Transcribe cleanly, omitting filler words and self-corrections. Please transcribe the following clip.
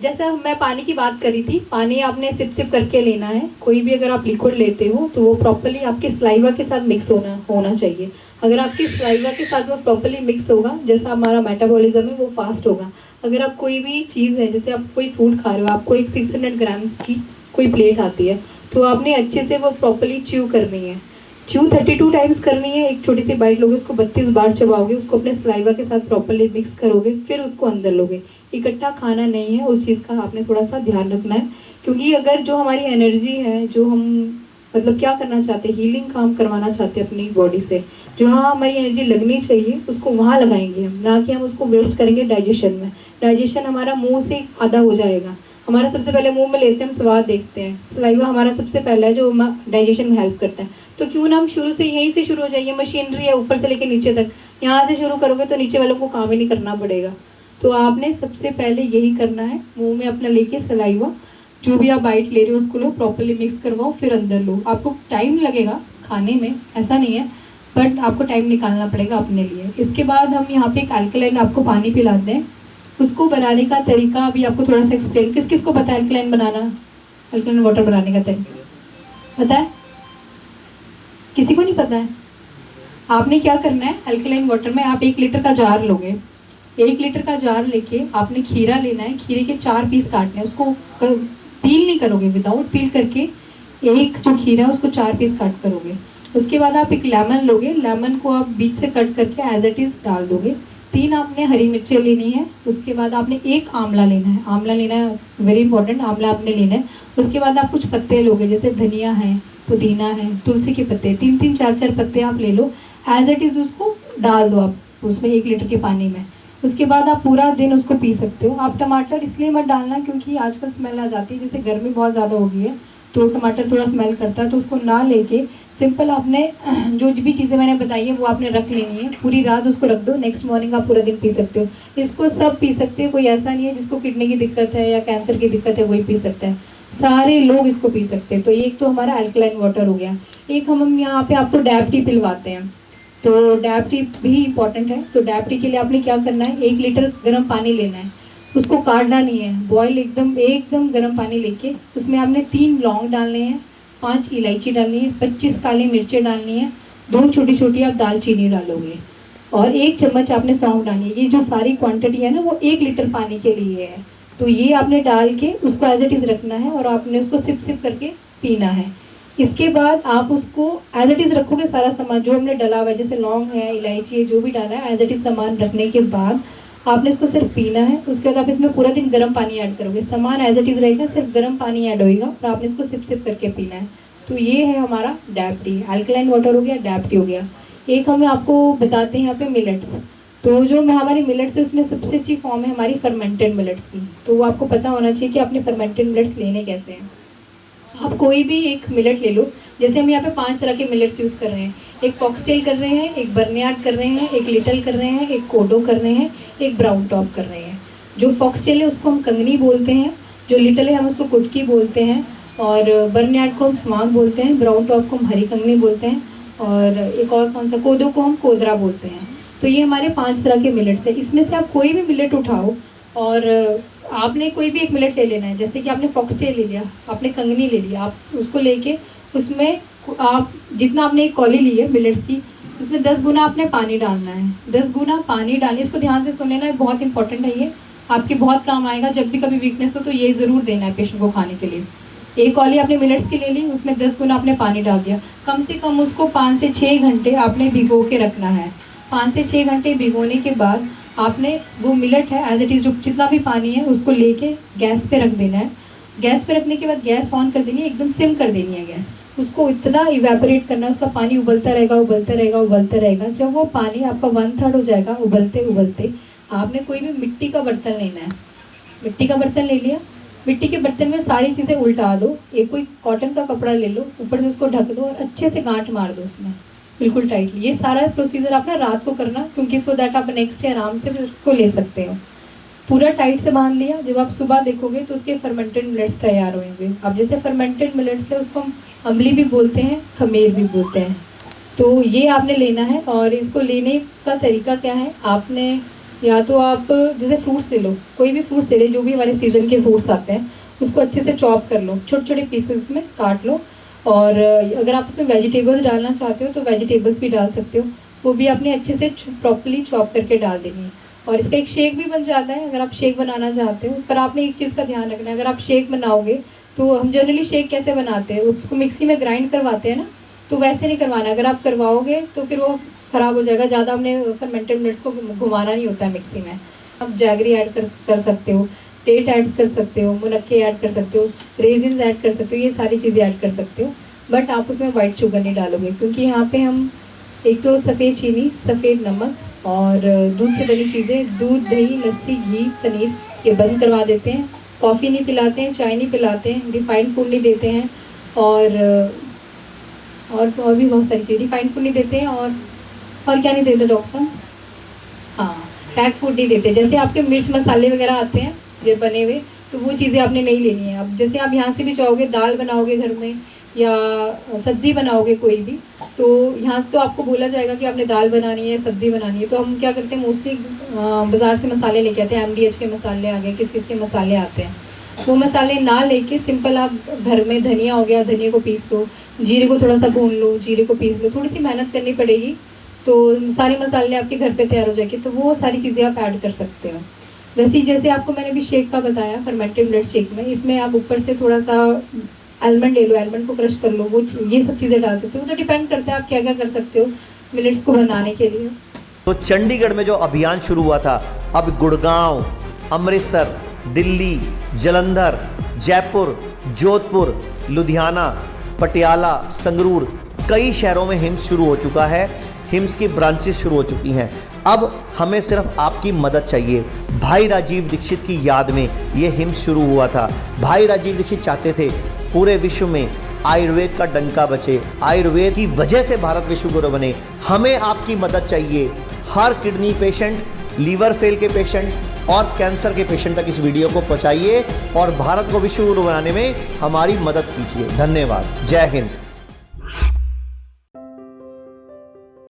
जैसे मैं पानी की बात करी थी, पानी आपने सिप सिप करके लेना है। कोई भी अगर आप लिक्विड लेते हो तो वो प्रॉपर्ली आपके सलाइवा के साथ मिक्स होना चाहिए। अगर आपकी सलाइवा के साथ वो प्रॉपर्ली मिक्स होगा, जैसा हमारा मेटाबॉलिज्म है वो फास्ट होगा। अगर आप कोई भी चीज़ है, जैसे आप कोई फूड खा रहे हो, आपको एक 600 ग्राम की कोई प्लेट आती है, तो आपने अच्छे से वो प्रॉपर्ली च्यू करनी है। च्यू 32 टाइम्स करनी है। एक छोटी सी बाइट लोगे, उसको 32 बार चबाओगे, उसको अपने सलाइवा के साथ प्रॉपर्ली मिक्स करोगे, फिर उसको अंदर लोगे। इकट्ठा खाना नहीं है, उस चीज़ का आपने थोड़ा सा ध्यान रखना है। क्योंकि अगर जो हमारी एनर्जी है, जो हम मतलब क्या करना चाहते हैं, हीलिंग काम करवाना चाहते हैं अपनी बॉडी से, जहाँ हमारी एनर्जी लगनी चाहिए उसको वहाँ लगाएंगे हम, ना कि हम उसको वेस्ट करेंगे डाइजेशन में। डाइजेशन हमारा मुंह से आधा हो जाएगा। हमारा सबसे पहले मुंह में लेते हैं, हम स्वाद देखते हैं। सलाइवा हमारा सबसे पहला है जो डाइजेशन में हेल्प करता है। तो क्यों ना हम शुरू से यहीं से शुरू हो जाइए। मशीनरी है ऊपर से लेकर नीचे तक, यहाँ से शुरू करोगे तो नीचे वालों को काम ही नहीं करना पड़ेगा। तो आपने सबसे पहले यही करना है, मुंह में अपना लेके सलाइवा, जो भी आप बाइट ले रहे हो उसको लो, प्रॉपर्ली मिक्स करवाओ, फिर अंदर लो। आपको टाइम लगेगा खाने में, ऐसा नहीं है, बट आपको टाइम निकालना पड़ेगा अपने लिए। इसके बाद हम यहाँ पे एक अल्कलाइन आपको पानी पिलाते हैं। उसको बनाने का तरीका अभी आपको थोड़ा सा एक्सप्लेन, किस किस को पता है अल्कलाइन बनाना, अल्कलाइन वाटर बनाने का तरीका पता है? किसी को नहीं पता है? आपने क्या करना है, अल्कलाइन वाटर में आप 1 लीटर का जार लोगे। 1 लीटर का जार लेके आपने खीरा लेना है, खीरे के 4 पीस काटने हैं। उसको पील नहीं करोगे, विदाउट पील करके एक जो खीरा है उसको 4 पीस काट करोगे। उसके बाद आप एक लेमन लोगे, लेमन को आप बीच से कट करके एज इट इज़ डाल दोगे। 3 आपने हरी मिर्चें लेनी है। उसके बाद आपने 1 आंवला लेना है, आंवला लेना है, वेरी इंपॉर्टेंट, आंवला आपने लेना है। उसके बाद आप कुछ पत्ते लोगे, जैसे धनिया है, पुदीना है, तुलसी के पत्ते, 3-3 4-4 पत्ते आप ले लो, एज इट इज़ उसको डाल दो आप उसमें 1 लीटर के पानी में। उसके बाद आप पूरा दिन उसको पी सकते हो। आप टमाटर इसलिए मत डालना क्योंकि आजकल स्मेल आ जाती है, जैसे गर्मी बहुत ज़्यादा हो गई है तो टमाटर थोड़ा स्मेल करता है, तो उसको ना लेके सिंपल आपने जो भी चीज़ें मैंने बताई है वो आपने रख लेनी है। पूरी रात उसको रख दो, नेक्स्ट मॉर्निंग आप पूरा दिन पी सकते हो। इसको सब पी सकते हो, कोई ऐसा नहीं है जिसको किडनी की दिक्कत है या कैंसर की दिक्कत है वही पी सकता है, सारे लोग इसको पी सकते हैं। तो एक तो हमारा अल्कलाइन वाटर हो गया। एक हम यहाँ पे आपको डैब टी पिलवाते हैं, तो डैब टी भी इम्पॉर्टेंट है। तो डैब टी के लिए आपने क्या करना है, 1 लीटर गर्म पानी लेना है, उसको काटना नहीं है, बॉयल एकदम गर्म पानी लेके उसमें आपने 3 लौंग डालने हैं, 5 इलायची डालनी है, 25 काली मिर्चें डालनी है, 2 छोटी छोटी आप दालचीनी डालोगे और 1 चम्मच आपने सौंफ डालनी है। ये जो सारी क्वांटिटी है ना वो 1 लीटर पानी के लिए है। तो ये आपने डाल के उसको एज इट इज़ रखना है और आपने उसको सिप सिप करके पीना है। इसके बाद आप उसको एज इट इज़ रखोगे, सारा सामान जो हमने डाला हुआ है, जैसे लौंग है, इलायची है, जो भी डाला है, एज इट इज़ सामान रखने के बाद आपने इसको सिर्फ पीना है। उसके बाद आप इसमें पूरा दिन गर्म पानी ऐड करोगे, सामान एज इट इज़ रहेगा, सिर्फ गर्म पानी ऐड होएगा और आपने इसको सिप सिप करके पीना है। तो ये है हमारा डैब टी, अल्कलाइन वाटर हो गया, डैब टी हो गया। एक हम आपको बताते हैं यहाँ पे मिलेट्स। तो जो हमारी मिलेट्स है उसमें सबसे अच्छी फॉर्म है हमारी फर्मेंटेड मिलेट्स की। तो वो आपको पता होना चाहिए कि आपने फर्मेंटेड मिलेट्स लेने कैसे हैं। आप कोई भी एक मिलेट ले लो, जैसे हम यहाँ पे 5 तरह के मिलेट्स यूज़ कर रहे हैं। एक फॉक्सटेल कर रहे हैं, एक बर्नयार्ड कर रहे हैं, एक लिटल कर रहे हैं, एक कोडो कर रहे हैं, एक ब्राउन टॉप कर रहे हैं। जो फॉक्सटेल है उसको हम कंगनी बोलते हैं, जो लिटल है हम उसको कुटकी बोलते हैं, और बर्नयार्ड को हम स्वांग बोलते हैं, ब्राउन टॉप को हम हरी कंगनी बोलते हैं, और एक और कौन सा, कोदो को हम कोदरा बोलते हैं। तो ये हमारे 5 तरह के मिलेट्स हैं। इसमें से आप कोई भी मिलेट उठाओ और आपने कोई भी एक मिलेट ले लेना है। जैसे कि आपने फॉक्सटेल ले लिया, आपने कंगनी ले लिया, आप उसको लेके उसमें आप जितना आपने एक कौली ली है मिलेट्स की, उसमें 10 गुना आपने पानी डालना है। 10 गुना पानी डालिए, इसको ध्यान से सुन लेना है, बहुत इंपॉर्टेंट है ये, आपके बहुत काम आएगा। जब भी कभी वीकनेस हो तो ये ज़रूर देना है पेशेंट को खाने के लिए। एक कौली आपने मिलेट्स की ले ली, उसमें 10 गुना आपने पानी डाल दिया। कम से कम उसको 5 से 6 घंटे आपने भिगो के रखना है। 5 से 6 घंटे भिगोने के बाद आपने वो मिलेट है एज इट इज़, जो जितना भी पानी है उसको लेके गैस पे रख देना है। गैस पे रखने के बाद गैस ऑन कर देनी है, एकदम सिम कर देनी है गैस। उसको इतना इवेपोरेट करना है, उसका पानी उबलता रहेगा, उबलता रहेगा, उबलता रहेगा। जब वो पानी आपका 1/3 हो जाएगा उबलते उबलते, आपने कोई भी मिट्टी का बर्तन लेना है। मिट्टी का बर्तन ले लिया, मिट्टी के बर्तन में सारी चीज़ें उल्टा दो, एक कोई कॉटन का कपड़ा ले लो, ऊपर से उसको ढक दो और अच्छे से गांठ मार दो उसमें बिल्कुल टाइटली। ये सारा प्रोसीजर आप ना रात को करना, क्योंकि सो दैट आप नेक्स्ट डे आराम से फिर उसको ले सकते हो। पूरा टाइट से बांध लिया, जब आप सुबह देखोगे तो उसके फर्मेंटेड मिलेट्स तैयार होंगे। अब जैसे फर्मेंटेड मिलेट्स है उसको हम अम्बली भी बोलते हैं, खमीर भी बोलते हैं। तो ये आपने लेना है और इसको लेने का तरीका क्या है, आपने या तो आप जैसे फ्रूट्स ले लो, कोई भी फ्रूट्स ले लो, जो भी हमारे सीज़न के फ्रूट्स आते हैं उसको अच्छे से चॉप कर लो, छोटे छोटे पीसेस में काट लो। और अगर आप उसमें वेजिटेबल्स डालना चाहते हो तो वेजिटेबल्स भी डाल सकते हो, वो भी आपने अच्छे से प्रॉपर्ली चॉप करके डाल देनी है। और इसका एक शेक भी बन जाता है अगर आप शेक बनाना चाहते हो। पर आपने एक चीज़ का ध्यान रखना है, अगर आप शेक बनाओगे तो हम जनरली शेक कैसे बनाते हैं, उसको मिक्सी में ग्राइंड करवाते हैं ना, तो वैसे नहीं करवाना। अगर आप करवाओगे तो फिर वो ख़राब हो जाएगा, ज़्यादा हमने फर्मेंटेड मिनट्स को घुमाना नहीं होता है मिक्सी में। आप जैगरी ऐड कर सकते हो, डेट ऐड कर सकते हो, मुनक्के ऐड कर सकते हो, रेजिन्स ऐड कर सकते हो, ये सारी चीज़ें ऐड कर सकते हो। बट आप उसमें वाइट शुगर नहीं डालोगे, क्योंकि यहाँ पे हम एक तो सफ़ेद चीनी, सफ़ेद नमक और दूध से बनी चीज़ें, दूध, दही, लस्सी, घी, पनीर, ये बंद करवा देते हैं। कॉफ़ी नहीं पिलाते हैं, चाय नहीं पिलाते हैं, रिफाइंड फूड नहीं देते हैं, और भी बहुत सारी चीज़, रिफाइंड फूड नहीं देते हैं। और क्या नहीं देते डॉक्टर साहब? हाँ, पैक फूड नहीं देते। जैसे आपके मिर्च मसाले वगैरह आते हैं ये बने हुए, तो वो चीज़ें आपने नहीं लेनी है। अब जैसे आप यहाँ से भी चाहोगे, दाल बनाओगे घर में या सब्ज़ी बनाओगे कोई भी, तो यहाँ तो आपको बोला जाएगा कि आपने दाल बनानी है, सब्ज़ी बनानी है। तो हम क्या करते हैं, मोस्टली बाज़ार से मसाले लेके आते हैं, MDH के मसाले आ गए, किस किस के मसाले आते हैं, वो मसाले ना लेके सिंपल आप घर में धनिया हो गया, धनिया को पीस लो, जीरे को थोड़ा सा भून लो, जीरे को पीस लो, थोड़ी सी मेहनत करनी पड़ेगी, तो सारे मसाले आपके घर पे तैयार हो जाएंगे। तो वो सारी चीज़ें आप ऐड कर सकते हो। वैसे ही जैसे आपको मैंने भी शेक का बताया, फर्मेंटेड मिलेट शेक में, इसमें आप ऊपर से थोड़ा सा आलमंड ले लो, आलमंड को क्रश कर लो, वो ये सब चीज़ें डाल सकते हो। तो डिपेंड करता है आप क्या क्या कर सकते हो मिलेट्स को बनाने के लिए। तो चंडीगढ़ में जो अभियान शुरू हुआ था, अब गुड़गांव, अमृतसर, दिल्ली, जालंधर, जयपुर, जोधपुर, लुधियाना, पटियाला, संगरूर, कई शहरों में हिम्स शुरू हो चुका है। हिम्स की ब्रांचेस शुरू हो चुकी हैं। अब हमें सिर्फ आपकी मदद चाहिए। भाई राजीव दीक्षित की याद में ये हिम्स शुरू हुआ था। भाई राजीव दीक्षित चाहते थे पूरे विश्व में आयुर्वेद का डंका बचे, आयुर्वेद की वजह से भारत विश्व गुरु बने। हमें आपकी मदद चाहिए। हर किडनी पेशेंट, लीवर फेल के पेशेंट और कैंसर के पेशेंट तक इस वीडियो को पहुंचाइए और भारत को विश्व गुरु बनाने में हमारी मदद कीजिए। धन्यवाद। जय हिंद।